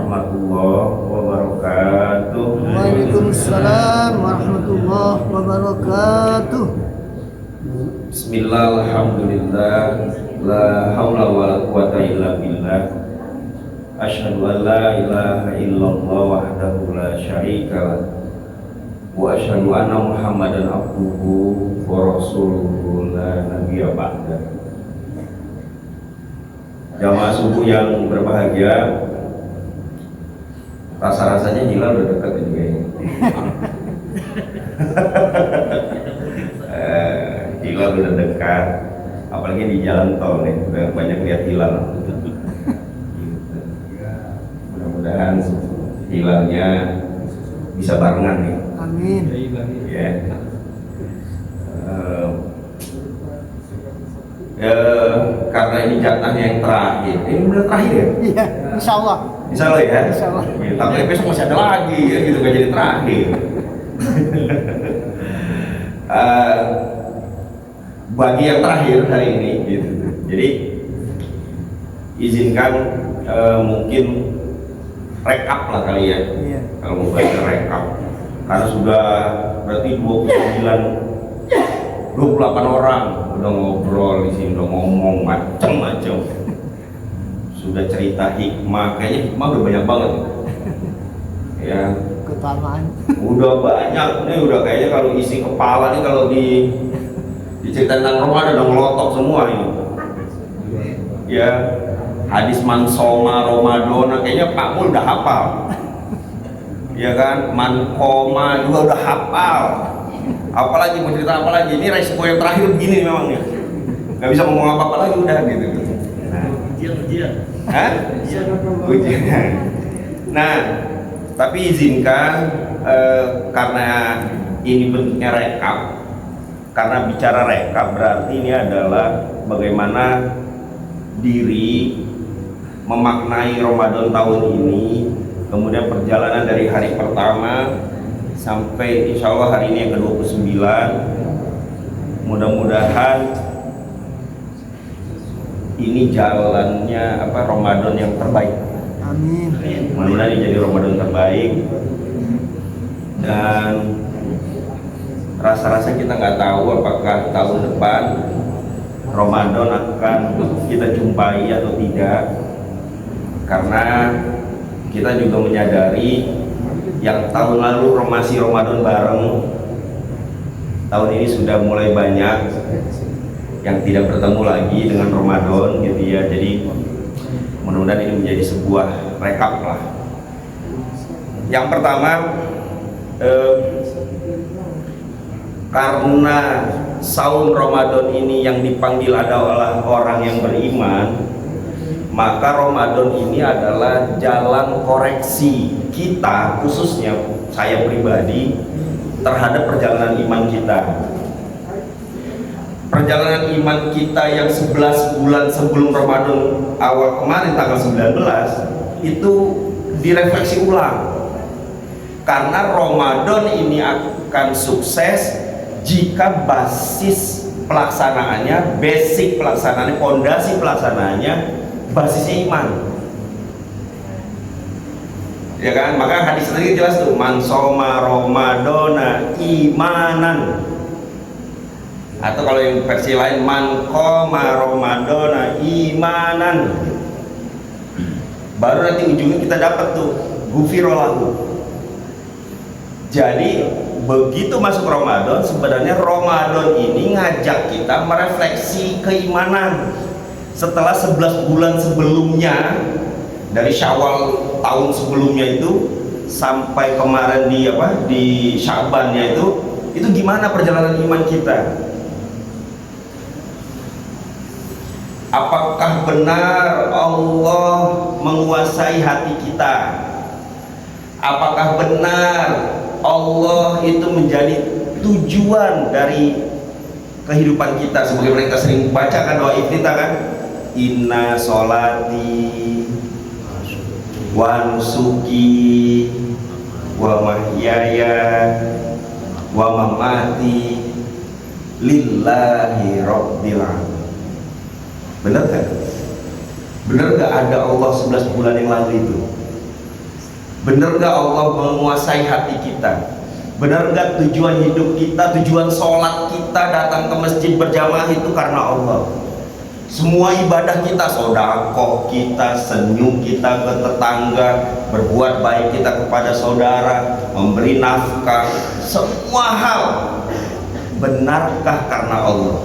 warahmatullahi wabarakatuh. Waalaikumsalam warahmatullahi wabarakatuh. Bismillah, alhamdulillah, la haula wa la quwata illa billah. Asyhadu an la ilaha illallah wahdahu la syarika lah. Wa asyhadu anna Muhammadan abduhu wa rasuluhu la nabiyya ba'da. Jamaah subuh yang berbahagia, rasa-rasanya hilal udah dekat ini kayaknya. Hilal udah dekat, apalagi di jalan tol nih, udah banyak lihat hilal. Mudah-mudahan hilalnya bisa barengan nih. Amin. Ya. Karena ini jatahnya yang terakhir. Ini benar terakhir ya? Iya, insya Allah. Insya Allah ya? Insya Allah. Ya, tapi besok masih ada lagi ya, gitu gak jadi terakhir. Bagi yang terakhir hari ini gitu. Jadi izinkan mungkin rekap lah kali ya. Iya. Kalau mau baca rekap. Karena sudah berarti 28 orang udah ngobrol di sini, udah ngomong macam-macam. Sudah cerita hikmah, kayaknya hikmah udah banyak banget. Ya. Kelamaan. Udah banyak nih, udah kayaknya kalau isi kepala nih kalau diceritain tentang Ramadan udah ngelotok semua ini. Ya, hadis mansoma Ramadan kayaknya Pak Mul udah hafal. Ya kan, mankoma juga udah hafal. Apalagi mau cerita apa lagi? Ini resiko yang terakhir begini memang ya. Gak bisa ngomong apa-apa lagi udah gitu. Ujian. Hah? Ujian. Nah, tapi izinkan karena ini bentuknya rekap. Karena bicara rekap berarti ini adalah bagaimana diri memaknai Ramadan tahun ini, kemudian perjalanan dari hari pertama sampai insya Allah hari ini yang ke-29. Mudah-mudahan ini jalannya Ramadan yang terbaik. Amin. Mudah-mudahan ini jadi Ramadan terbaik. Dan rasa-rasa kita nggak tahu apakah tahun depan Ramadan akan kita jumpai atau tidak, karena kita juga menyadari yang tahun lalu masih Ramadan bareng, tahun ini sudah mulai banyak yang tidak bertemu lagi dengan Ramadan gitu ya. Jadi mudah-mudahan ini menjadi sebuah rekap lah. Yang pertama, karena saum Ramadan ini yang dipanggil adalah orang yang beriman, maka Ramadan ini adalah jalan koreksi kita, khususnya saya pribadi, terhadap perjalanan iman kita. Perjalanan iman kita yang 11 bulan sebelum Ramadan awal kemarin tanggal 19 itu direfleksi ulang. Karena Ramadan ini akan sukses jika basis pelaksanaannya, basic pelaksanaannya, fondasi pelaksanaannya basisnya iman. Ya kan? Maka hadis tadi jelas tuh, man soma Ramadana imanan. Atau kalau yang versi lain, man qoma Ramadana imanan. Baru nanti ujungnya kita dapat tuh ghufirallahu. Jadi begitu masuk Ramadan, sebenarnya Ramadan ini ngajak kita merefleksi keimanan. Setelah 11 bulan sebelumnya, dari Syawal tahun sebelumnya itu sampai kemarin di Syabannya itu gimana perjalanan iman kita? Apakah benar Allah menguasai hati kita? Apakah benar Allah itu menjadi tujuan dari kehidupan kita? Sebagaimana kita sering baca kan doa iftitah kan, inna sholati wa nusuki wa mahyaya wa mamati lillahi rabbil alamin. Benar gak? Benar gak ada Allah 11 bulan yang lalu itu? Benar gak Allah menguasai hati kita? Benar gak tujuan hidup kita, tujuan sholat kita datang ke masjid berjamaah itu karena Allah? Semua ibadah kita, sedekah kita, senyum kita ke tetangga, berbuat baik kita kepada saudara, memberi nafkah, semua hal benarkah karena Allah?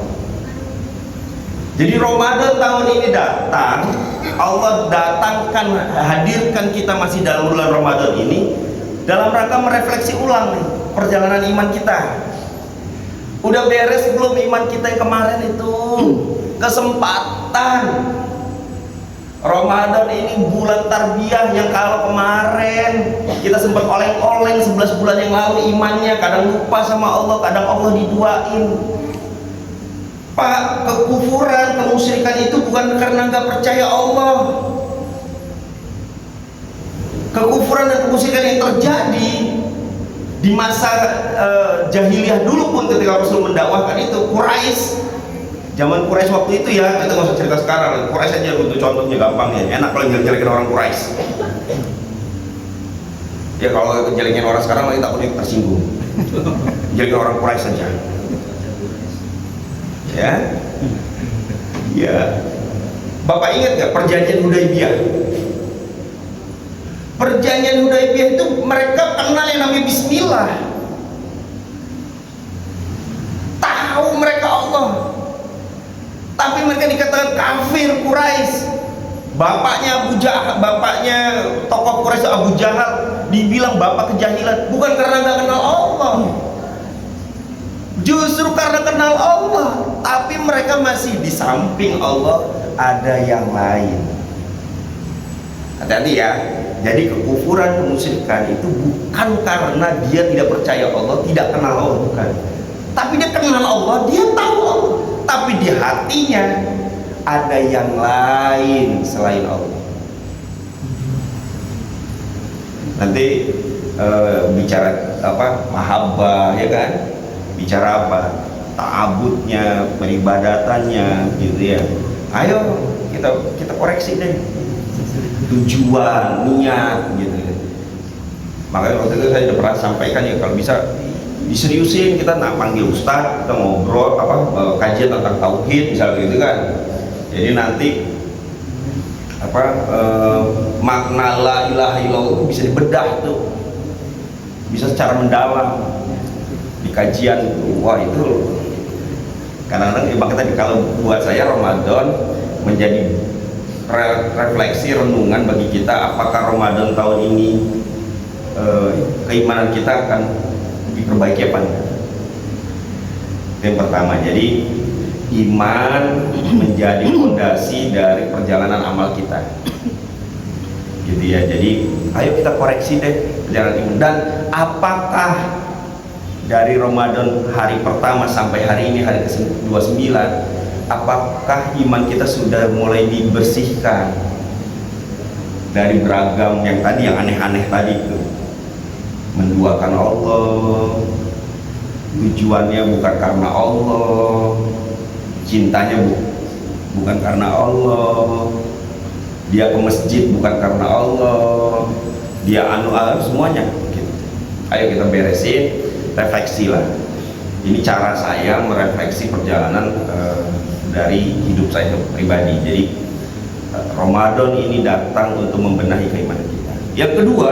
Jadi Ramadan tahun ini datang, Allah datangkan, hadirkan kita masih dalam bulan Ramadan ini dalam rangka merefleksi ulang nih perjalanan iman kita. Udah beres belum iman kita yang kemarin itu? Kesempatan Ramadan ini bulan tarbiyah yang kalau kemarin kita sempat oleng-oleng 11 bulan yang lalu imannya, kadang lupa sama Allah, kadang Allah diduain. Pak, kekufuran, kemusyrikan itu bukan karena nggak percaya Allah. Kekufuran dan kemusyrikan yang terjadi di masa jahiliyah dulu pun ketika Rasul mendakwahkan itu, Quraisy, zaman Quraisy waktu itu ya, kita nggak usah cerita sekarang. Quraisy aja untuk contohnya gampang ya, enak kalau jelek-jelekin orang Quraisy. Ya kalau jelekin orang sekarang lagi takutnya tersinggung. Jelekin orang Quraisy saja. Ya, ya. Bapak ingat nggak perjanjian Hudaybiyah? Perjanjian Hudaybiyah itu mereka kenal yang namanya Bismillah. Tahu mereka Allah, tapi mereka dikatakan kafir Quraisy. Bapaknya bapaknya tokoh Quraisy Abu Jahal dibilang bapak kejahilan, bukan karena nggak kenal Allah, justru karena kenal Allah. Tapi mereka masih di samping Allah ada yang lain. Hati-hati ya. Jadi kekufuran, kemusyrikan itu bukan karena dia tidak percaya Allah, tidak kenal Allah, bukan. Tapi dia kenal Allah, dia tahu Allah. Tapi di hatinya ada yang lain selain Allah. Nanti bicara apa? Mahabbah, ya kan? Bicara apa? Ta'abudnya, peribadatannya, gitu ya. Ayo kita koreksi deh. Tujuan, niat, gitu. Makanya waktu itu saya udah pernah sampaikan ya, kalau bisa diseriusin, kita panggil ustadz, kita ngobrol kajian tentang tauhid misalnya gitu kan. Jadi nanti makna la ilaha illallah itu bisa dibedah tuh, bisa secara mendalam di kajian itu. Wah itu kadang-kadang makanya kalau buat saya Ramadan menjadi refleksi renungan bagi kita, apakah Ramadan tahun ini keimanan kita akan diperbaiki apa enggak. Yang pertama, jadi iman menjadi fondasi dari perjalanan amal kita, gitu ya. Jadi ayo kita koreksi deh perjalanan iman. Dan apakah dari Ramadan hari pertama sampai hari ini hari ke-29, apakah iman kita sudah mulai dibersihkan dari beragam yang tadi, yang aneh-aneh tadi itu, menduakan Allah, tujuannya bukan karena Allah, cintanya bukan karena Allah, dia ke masjid bukan karena Allah, dia semuanya gitu. Ayo kita beresin, refleksi lah. Ini cara saya merefleksi perjalanan dari hidup saya pribadi. Jadi Ramadan ini datang untuk membenahi keimanan kita. Yang kedua,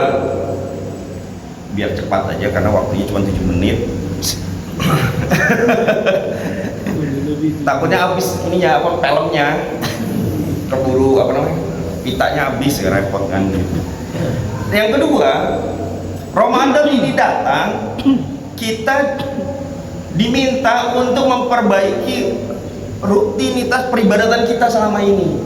biar cepat aja karena waktunya cuma 7 menit. Takutnya habis ininya filmnya, keburu pitanya habis, ya repot kan gitu. Yang kedua, Ramadan ini datang, kita diminta untuk memperbaiki rutinitas peribadatan kita selama ini.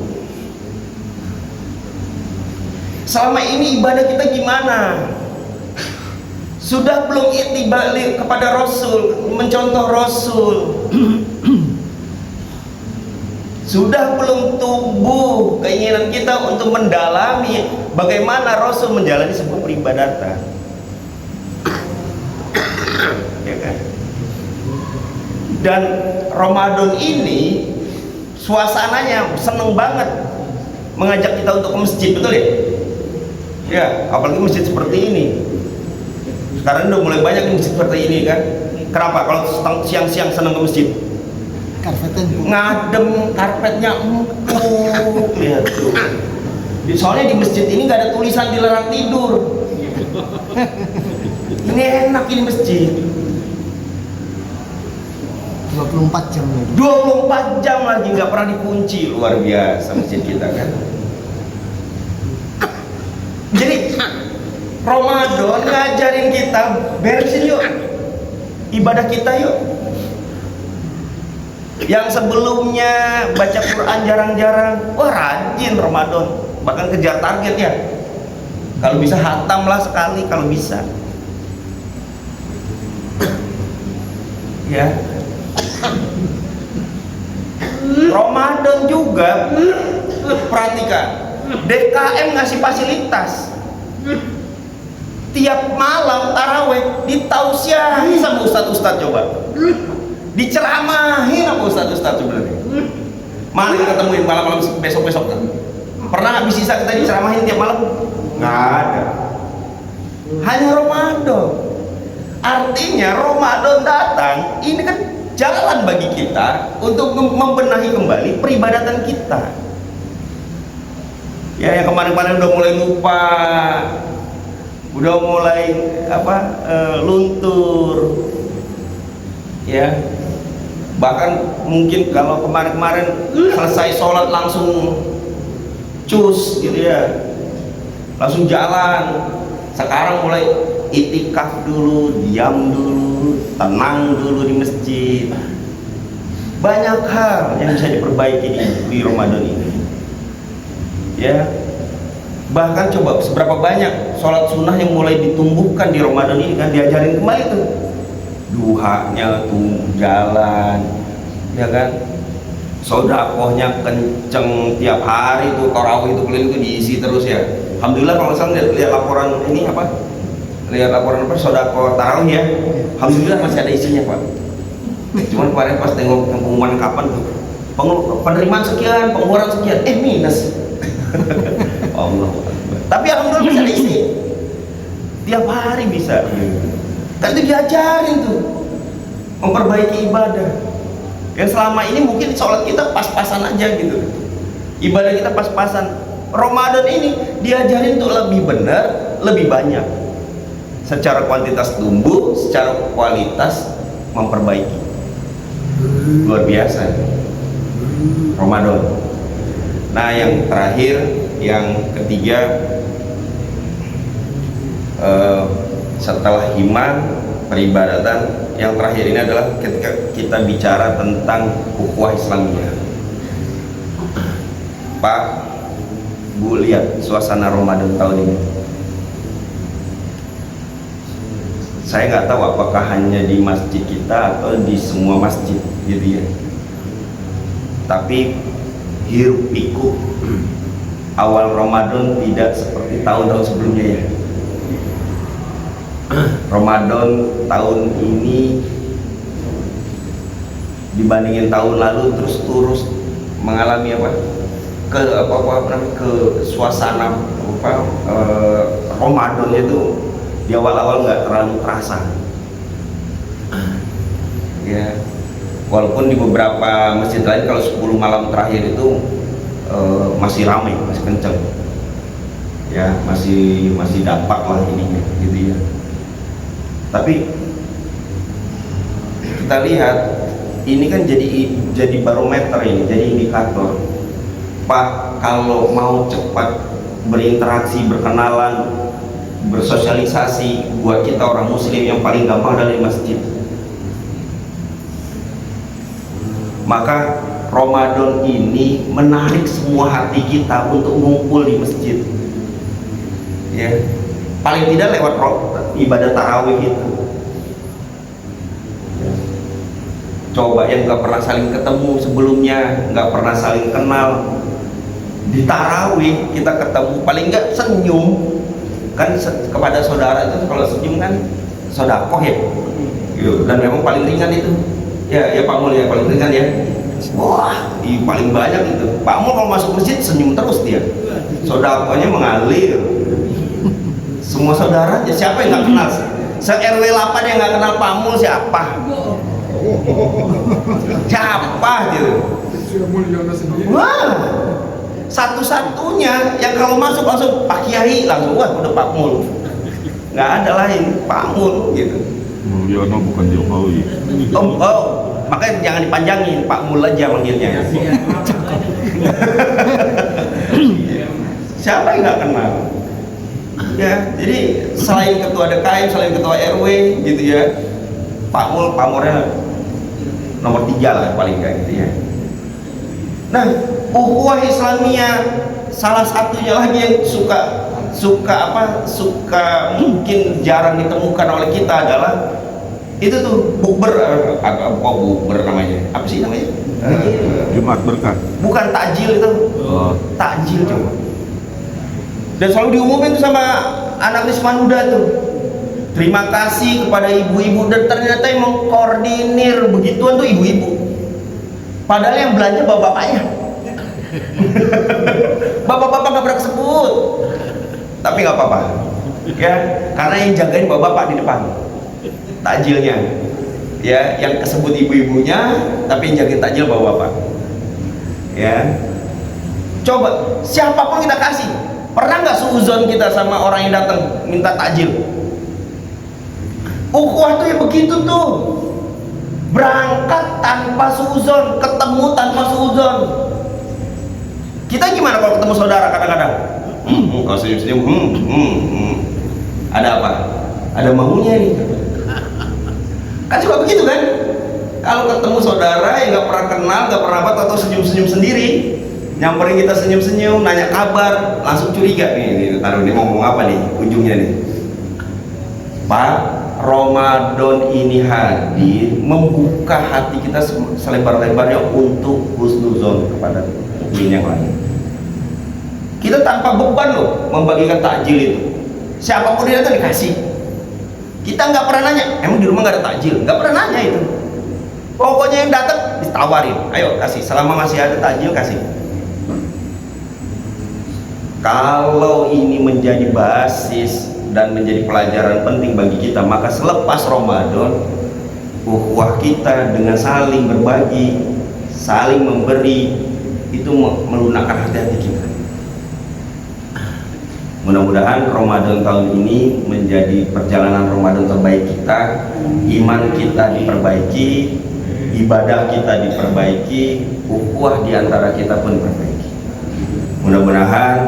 Selama ini ibadah kita gimana? Sudah belum ittibalik kepada Rasul, mencontoh Rasul? Sudah belum tumbuh keinginan kita untuk mendalami bagaimana Rasul menjalani sebuah peribadatan? Ya kan? Dan Ramadan ini suasananya seneng banget, mengajak kita untuk ke masjid, betul ya? Ya, apalagi masjid seperti ini. Sekarang udah mulai banyak masjid seperti ini kan. Kenapa? Kalau siang-siang senang ke masjid? Karpetan Bu. Ngadem, karpetnya empuk. Lihat tuh. Soalnya di masjid ini nggak ada tulisan dilarang tidur. Ini enak ini masjid. 24 jam lagi. 24 jam lagi nggak pernah dikunci. Luar biasa masjid kita kan. Jadi Ramadan ngajarin kita beresin yuk ibadah kita yuk. Yang sebelumnya baca Quran jarang-jarang, wah rajin Ramadan, bahkan kejar target ya. Kalau bisa hatam lah sekali kalau bisa. Ya. Ramadan juga perhatikan, DKM ngasih fasilitas. Tiap malam taraweh ditausiahi sama ustadz-ustadz, coba diceramahin sama ustadz-ustadz sebenarnya. Mana kita temuin malam-malam besok-besok kan? Pernah habis sisa kita diceramahin tiap malam? Nggak ada. Hanya Ramadan. Artinya Ramadan datang, ini kan jalan bagi kita untuk membenahi kembali peribadatan kita. Ya, yang kemarin-kemarin udah mulai lupa, udah mulai luntur, ya. Bahkan mungkin kalau kemarin-kemarin selesai sholat langsung cus gitu ya, langsung jalan. Sekarang mulai itikaf dulu, diam dulu, tenang dulu di masjid. Banyak hal yang bisa diperbaiki di Ramadan ini. Ya, bahkan coba seberapa banyak sholat sunnah yang mulai ditumbuhkan di Ramadan ini kan, diajarin kembali tuh. Duhanya tuh jalan, ya kan? Sodakohnya kenceng tiap hari tuh, tarawih itu keliling itu diisi terus ya. Alhamdulillah kalau misalnya lihat laporan ini lihat laporan sodakoh tarawih ya, alhamdulillah masih ada isinya Pak. Cuman kemarin pas tengok pengumuman kapan tuh, penerimaan sekian, pengeluaran sekian, minus. Allah. Tapi alhamdulillah bisa diisi. Tiap hari bisa. Kan itu diajarin tuh memperbaiki ibadah. Yang selama ini mungkin sholat kita pas-pasan aja gitu, ibadah kita pas-pasan. Ramadan ini diajarin tuh lebih benar, lebih banyak. Secara kuantitas tumbuh, secara kualitas memperbaiki. Luar biasa Ramadan. Nah, yang terakhir, yang ketiga, setelah iman, peribadatan, yang terakhir ini adalah ketika kita bicara tentang ukhuwah Islamiyah. Pak, Bu, lihat suasana Ramadan tahun ini. Saya nggak tahu apakah hanya di masjid kita atau di semua masjid gitu ya. Tapi hiruk pikuk awal Ramadan tidak seperti tahun-tahun sebelumnya ya. Ramadan tahun ini dibandingin tahun lalu terus mengalami ke suasana Ramadan itu di awal-awal nggak terlalu terasa ya, walaupun di beberapa masjid lain kalau 10 malam terakhir itu masih ramai, masih kenceng ya, masih dampak lah ininya gitu ya. Tapi kita lihat ini kan jadi barometer, ini jadi indikator. Pak, kalau mau cepat berinteraksi, berkenalan, bersosialisasi, buat kita orang muslim yang paling gampang adalah di masjid. Maka Ramadan ini menarik semua hati kita untuk ngumpul di masjid ya, paling tidak lewat ibadah tarawih itu. Coba yang nggak pernah saling ketemu sebelumnya, nggak pernah saling kenal, di tarawih kita ketemu, paling nggak senyum kan kepada saudara itu. Kalau senyum kan sodakoh ya, dan memang paling ringan itu ya Pak Mul ya, paling ringan ya. Wah, paling banyak itu Pak Mul kalau masuk masjid senyum terus dia, sodakohnya mengalir semua saudara aja. Siapa yang nggak kenal? Se-RW 8 yang nggak kenal Pak Mul siapa? Siapa gitu? Wah, satu-satunya yang kalau masuk langsung Pak Kiai, langsung wah udah Pak Mul. Nggak ada lain, Pak Mul gitu. Mulyono bukan Jokowi. Oh, makanya jangan dipanjangin, Pak Mul aja manggilnya. Siapa yang nggak kenal? Ya, jadi selain ketua DKM, selain ketua RW gitu ya, Pak Mul pamornya nomor 3 lah paling kayak gitu ya. Nah, ukhuwah Islamiyah salah satunya lagi yang suka mungkin jarang ditemukan oleh kita adalah itu tuh bukber, bukber namanya, apa sih namanya? Jumat berkah. Bukan takjil itu, takjil coba. Dan selalu diumumin tuh sama anak Wisma Muda tuh. Terima kasih kepada ibu-ibu, dan ternyata yang mengkoordinir begituan tuh ibu-ibu. Padahal yang belanja bapak-bapaknya. Bapak-bapak nggak pernah sebut. Tapi nggak apa-apa. Ya, karena yang jagain bapak-bapak di depan. Takjilnya. Ya, yang kesebut ibu-ibunya, tapi yang jagain takjil bapak-bapak. Ya. Coba, siapapun kita kasih. Pernah nggak suuzon kita sama orang yang datang minta takjil? Ukhuwah tuh ya begitu tuh, berangkat tanpa suuzon, ketemu tanpa suuzon. Kita gimana kalau ketemu saudara kadang-kadang? Kalau senyum-senyum, ada apa? Ada maunya nih. Kan juga begitu kan? Kalau ketemu saudara yang nggak pernah kenal, nggak pernah apa, atau senyum-senyum sendiri, nyamperin kita senyum-senyum, nanya kabar, langsung curiga nih, taruh nih mau ngomong apa nih ujungnya nih. Pak, Ramadan ini hadir membuka hati kita selebar-lebarnya untuk husnuzon kepada mukmin yang lain. Kita tanpa beban loh membagikan takjil itu. Siapapun dia datang dikasih. Kita nggak pernah nanya, emang di rumah nggak ada takjil? Nggak pernah nanya itu. Pokoknya yang datang ditawarin, ayo kasih. Selama masih ada takjil kasih. Kalau ini menjadi basis dan menjadi pelajaran penting bagi kita, maka selepas Ramadan ukhuwah kita dengan saling berbagi, saling memberi, itu melunakkan hati-hati kita. Mudah-mudahan Ramadan tahun ini menjadi perjalanan Ramadan terbaik kita, iman kita diperbaiki, ibadah kita diperbaiki, ukhuwah diantara kita pun diperbaiki. Mudah-mudahan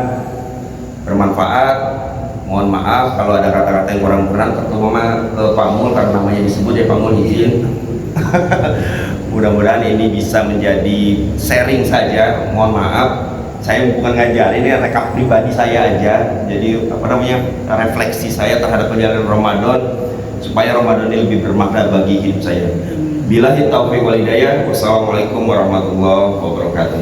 bermanfaat. Mohon maaf kalau ada kata-kata yang kurang berkenan, terutama ke Pak Mul karena namanya disebut ya, Pak Mul izin. Mudah-mudahan ini bisa menjadi sharing saja. Mohon maaf, saya bukan ngajar, ini rekap pribadi saya aja. Jadi apa namanya, refleksi saya terhadap perjalanan Ramadan supaya Ramadan ini lebih bermakna bagi hidup saya. Billahi taufiq wal hidayah. Wassalamualaikum warahmatullahi wabarakatuh.